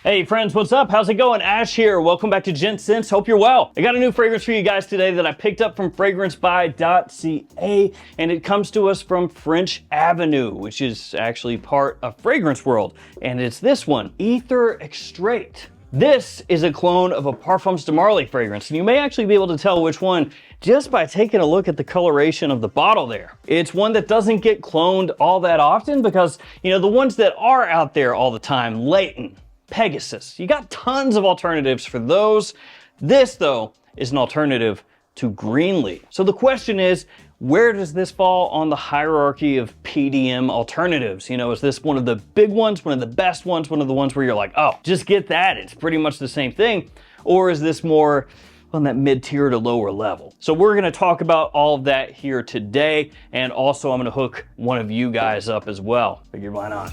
Hey friends, what's up? How's it going? Ash here. Welcome back to Gents. Hope you're well. I got a new fragrance for you guys today that I picked up from fragrancebuy.ca, and it comes to us from French Avenue, which is actually part of Fragrance World. And it's this one, Aether Extrait. This is a clone of a Parfums de Marly fragrance, and you may actually be able to tell which one just by taking a look at the coloration of the bottle there. It's one that doesn't get cloned all that often because, the ones that are out there all the time, Leighton, Pegasus, you got tons of alternatives for those. This, though, is an alternative to Greenley. So the question is, where does this fall on the hierarchy of PDM alternatives? Is this one of the big ones, one of the best ones, one of the ones where you're like, oh, just get that, it's pretty much the same thing? Or is this more on that mid-tier to lower level? So we're gonna talk about all of that here today, and also I'm gonna hook one of you guys up as well. Figured why not?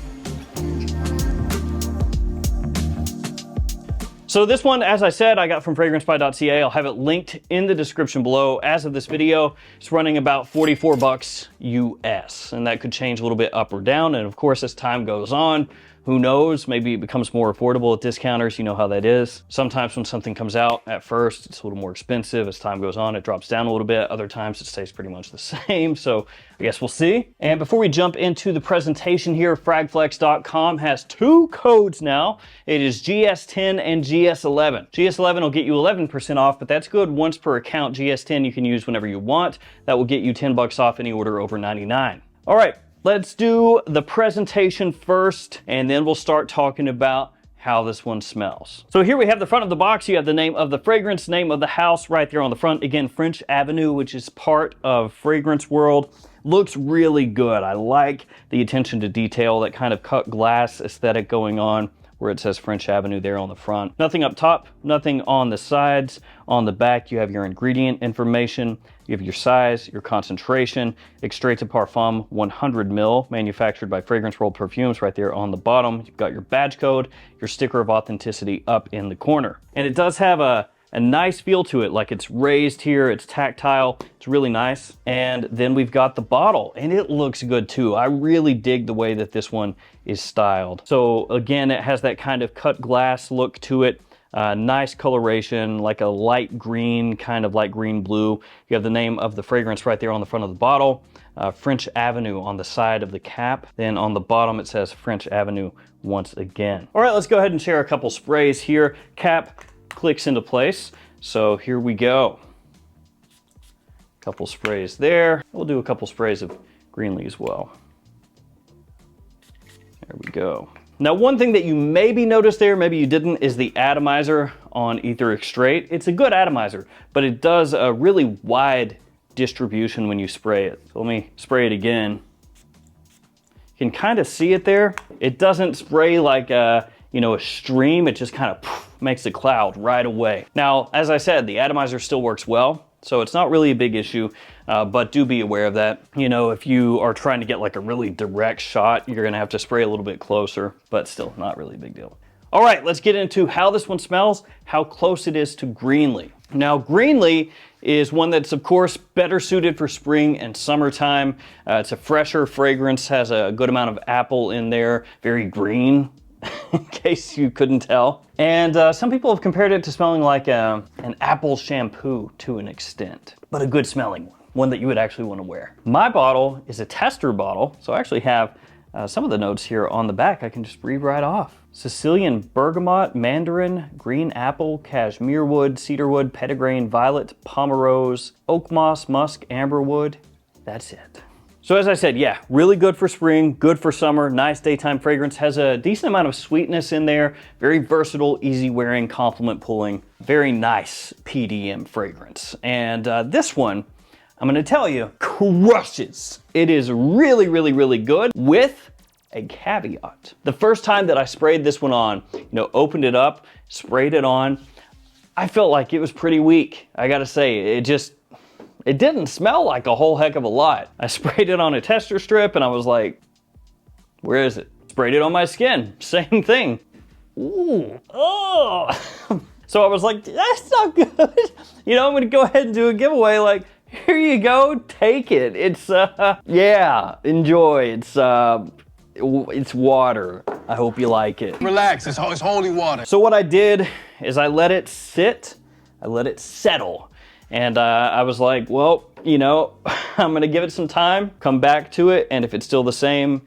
So this one, as I said, I got from fragrancebuy.ca. I'll have it linked in the description below. As of this video, it's running about 44 bucks US, and that could change a little bit up or down. And of course, as time goes on, who knows, maybe it becomes more affordable at discounters. You know how that is. Sometimes when something comes out at first, it's a little more expensive. As time goes on, it drops down a little bit. Other times it stays pretty much the same. So I guess we'll see. And before we jump into the presentation here, fragflex.com has two codes now. It is GS10 and GS11. GS11 will get you 11% off, but that's good once per account. GS10 you can use whenever you want. That will get you 10 bucks off any order over 99. All right. Let's do the presentation first, and then we'll start talking about how this one smells. So here we have the front of the box. You have the name of the fragrance, name of the house right there on the front. Again, French Avenue, which is part of Fragrance World. Looks really good. I like the attention to detail, that kind of cut glass aesthetic going on where it says French Avenue there on the front. Nothing up top, nothing on the sides. On the back, you have your ingredient information. You have your size, your concentration. Extrait de Parfum 100 ml, manufactured by Fragrance World Perfumes right there on the bottom. You've got your badge code, your sticker of authenticity up in the corner. And it does have a nice feel to it, like it's raised here, it's tactile, it's really nice. And then we've got the bottle, and it looks good too. I really dig the way that this one is styled. So again, it has that kind of cut glass look to it. Nice coloration, like a light green, kind of light green blue. You have the name of the fragrance right there on the front of the bottle. French Avenue on the side of the cap. Then on the bottom it says French Avenue once again. All right, let's go ahead and share a couple sprays here. Cap clicks into place. So here we go. Couple sprays there. We'll do a couple sprays of Greenley as well. There we go. Now, one thing that you maybe noticed there, maybe you didn't, is the atomizer on Aether Extrait. It's a good atomizer, but it does a really wide distribution when you spray it. So let me spray it again. You can kind of see it there. It doesn't spray like a stream. It just kind of makes a cloud right away. Now, as I said, the atomizer still works well, so it's not really a big issue, but do be aware of that. If you are trying to get like a really direct shot, you're gonna have to spray a little bit closer, but still not really a big deal. All right, let's get into how this one smells, how close it is to Greenley. Now, Greenley is one that's, of course, better suited for spring and summertime. It's a fresher fragrance, has a good amount of apple in there, very green, in case you couldn't tell. And some people have compared it to smelling like an apple shampoo to an extent, but a good smelling one that you would actually want to wear. My bottle is a tester bottle, so I actually have some of the notes here on the back I can just read right off. Sicilian bergamot, mandarin, green apple, cashmere wood, cedarwood, petitgrain, violet, pomerose, oak moss, musk, amberwood. That's it. So as I said, yeah, really good for spring, good for summer, nice daytime fragrance, has a decent amount of sweetness in there, very versatile, easy wearing, compliment pulling, very nice PDM fragrance. And this one, I'm gonna tell you, crushes. It is really, really, really good with a caveat. The first time that I sprayed this one on, opened it up, sprayed it on, I felt like it was pretty weak. I gotta say, it didn't smell like a whole heck of a lot. I sprayed it on a tester strip and I was like, where is it? Sprayed it on my skin, same thing. Ooh, oh. So I was like, that's not good. I'm gonna go ahead and do a giveaway. Like, here you go, take it. It's, yeah, enjoy. It's water. I hope you like it. Relax, it's holy water. So what I did is I let it sit, I let it settle. And I was like, well, you know, I'm gonna give it some time, come back to it, and if it's still the same,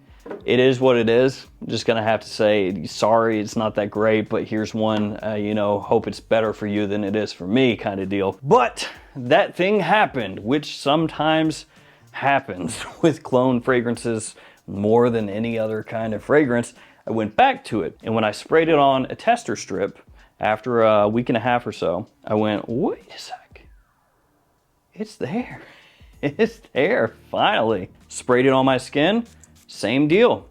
it is what it is. I'm just gonna have to say, sorry, it's not that great, but here's one, you know, hope it's better for you than it is for me kind of deal. But that thing happened, which sometimes happens with cologne fragrances more than any other kind of fragrance. I went back to it, and when I sprayed it on a tester strip, after a week and a half or so, I went, wait a sec, it's there. It's there, finally. Sprayed it on my skin, same deal,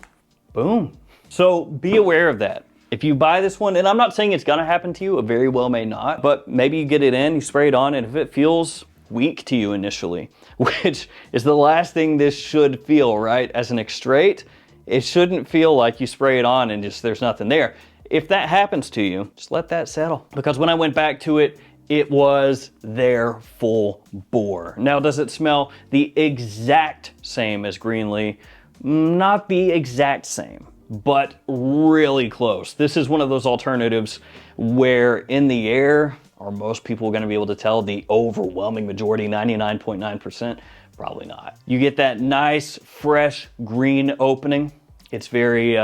boom. So be aware of that. If you buy this one, and I'm not saying it's gonna happen to you, it very well may not, but maybe you get it in, you spray it on, and if it feels weak to you initially, which is the last thing this should feel, right? As an extrait, it shouldn't feel like you spray it on and just there's nothing there. If that happens to you, just let that settle. Because when I went back to it, it was there full bore. Now, does it smell the exact same as Greenley? Not the exact same, but really close. This is one of those alternatives where in the air, are most people gonna be able to tell the overwhelming majority, 99.9%? Probably not. You get that nice, fresh green opening. It's very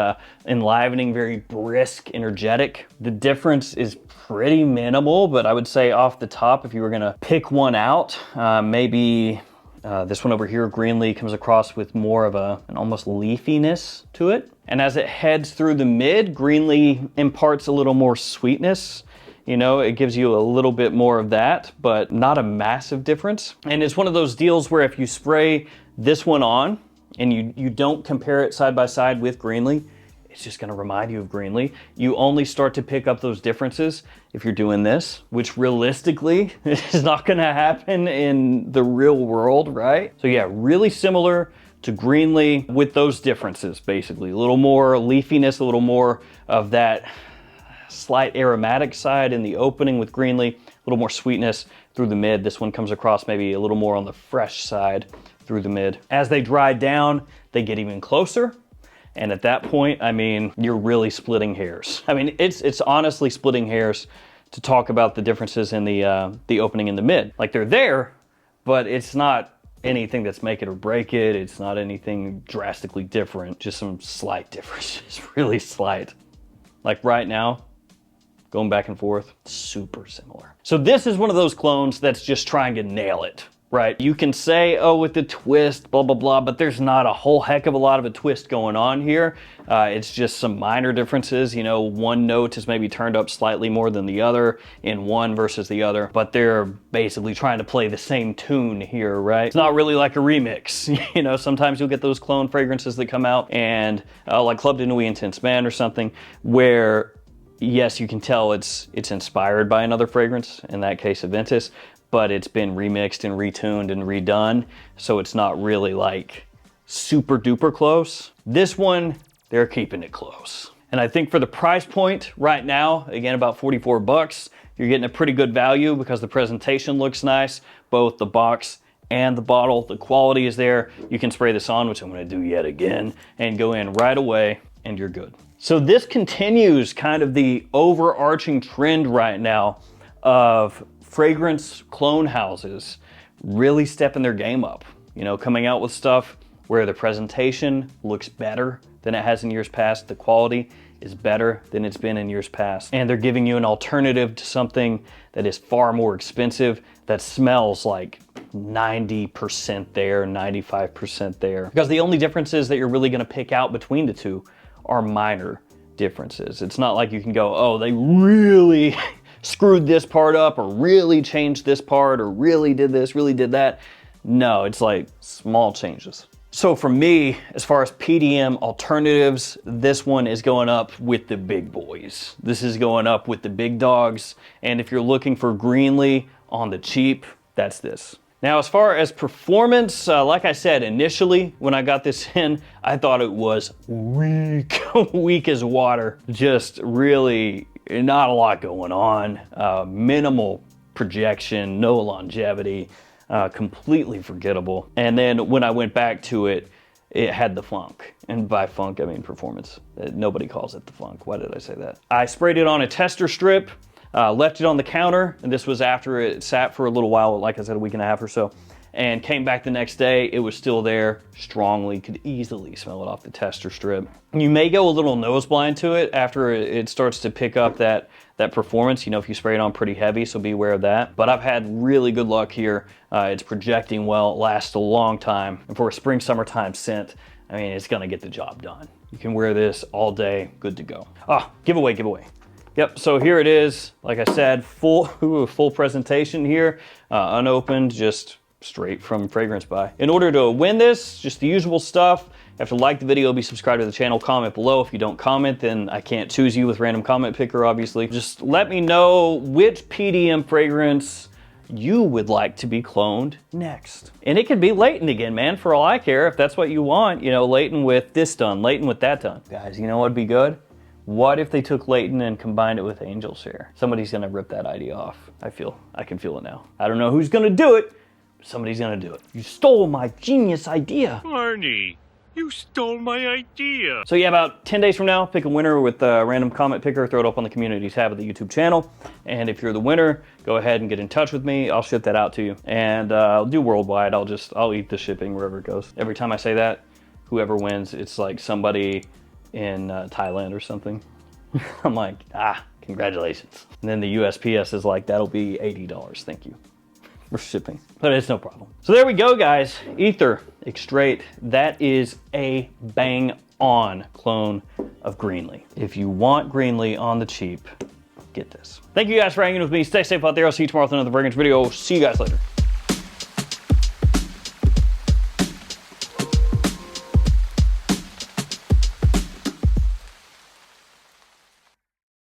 enlivening, very brisk, energetic. The difference is pretty minimal, but I would say off the top, if you were gonna pick one out, maybe this one over here, Greenley, comes across with more of an almost leafiness to it. And as it heads through the mid, Greenley imparts a little more sweetness. You know, it gives you a little bit more of that, but not a massive difference. And it's one of those deals where if you spray this one on and you don't compare it side by side with Greenley, it's just gonna remind you of Greenley. You only start to pick up those differences if you're doing this, which realistically is not gonna happen in the real world, right? So yeah, really similar to Greenley with those differences, basically. A little more leafiness, a little more of that slight aromatic side in the opening with Greenley, a little more sweetness through the mid. This one comes across maybe a little more on the fresh side through the mid. As they dry down, they get even closer. And at that point, I mean, you're really splitting hairs. I mean, it's honestly splitting hairs to talk about the differences in the opening in the mid. Like they're there, but it's not anything that's make it or break it. It's not anything drastically different, just some slight differences, really slight. Like right now, going back and forth, super similar. So this is one of those clones that's just trying to nail it, right? You can say, oh, with the twist, blah, blah, blah, but there's not a whole heck of a lot of a twist going on here. It's just some minor differences. You know, one note is maybe turned up slightly more than the other in one versus the other, but they're basically trying to play the same tune here, right? It's not really like a remix. You know, sometimes you'll get those clone fragrances that come out and like Club de Nuit Intense Man or something where yes, you can tell it's inspired by another fragrance, in that case Aventus, but it's been remixed and retuned and redone, so it's not really like super duper close. This one, they're keeping it close. And I think for the price point right now, again, about 44 bucks, you're getting a pretty good value because the presentation looks nice, both the box and the bottle. The quality is there. You can spray this on, which I'm gonna do yet again, and go in right away, and you're good. So this continues kind of the overarching trend right now of fragrance clone houses really stepping their game up. You know, coming out with stuff where the presentation looks better than it has in years past. The quality is better than it's been in years past. And they're giving you an alternative to something that is far more expensive, that smells like 90% there, 95% there. Because the only differences that you're really gonna pick out between the two are minor differences. It's not like you can go, oh, they really screwed this part up or really changed this part or really did this, really did that. No, it's like small changes. So for me, as far as PDM alternatives, this one is going up with the big boys. This is going up with the big dogs. And if you're looking for Greenley on the cheap, that's this. Now, as far as performance, like I said, initially when I got this in, I thought it was weak, weak as water. Just really not a lot going on. Minimal projection, no longevity, completely forgettable. And then when I went back to it, it had the funk. And by funk, I mean performance. Nobody calls it the funk. Why did I say that? I sprayed it on a tester strip, left it on the counter, and this was after it sat for a little while, like I said, a week and a half or so, and came back the next day. It was still there, strongly, could easily smell it off the tester strip. You may go a little nose blind to it after it starts to pick up that performance, you know, if you spray it on pretty heavy, so be aware of that. But I've had really good luck here. It's projecting well, it lasts a long time. And for a spring, summertime scent, I mean, it's gonna get the job done. You can wear this all day, good to go. Ah, giveaway. Yep, so here it is. Like I said, full presentation here, unopened, just straight from Fragrance Buy. In order to win this, just the usual stuff. You have to like the video, be subscribed to the channel, comment below. If you don't comment, then I can't choose you with random comment picker, obviously. Just let me know which PDM fragrance you would like to be cloned next. And it could be Layton again, man, for all I care. If that's what you want, you know, Layton with this done, Layton with that done. Guys, you know what'd be good? What if they took Layton and combined it with Angel's Hair? Somebody's gonna rip that idea off. I can feel it now. I don't know who's gonna do it, but somebody's gonna do it. You stole my genius idea. Arnie, you stole my idea. So yeah, about 10 days from now, pick a winner with a random comment picker, throw it up on the community tab of the YouTube channel. And if you're the winner, go ahead and get in touch with me. I'll ship that out to you. And I'll do worldwide. I'll eat the shipping wherever it goes. Every time I say that, whoever wins, it's like somebody in Thailand or something. I'm like, congratulations. And then the USPS is like, that'll be $80, thank you for shipping. But it's no problem. So there we go, guys. Aether Extrait. That is a bang-on clone of Greenley. If you want Greenley on the cheap, get this. Thank you guys for hanging with me. Stay safe out there. I'll see you tomorrow with another fragrance video. See you guys later.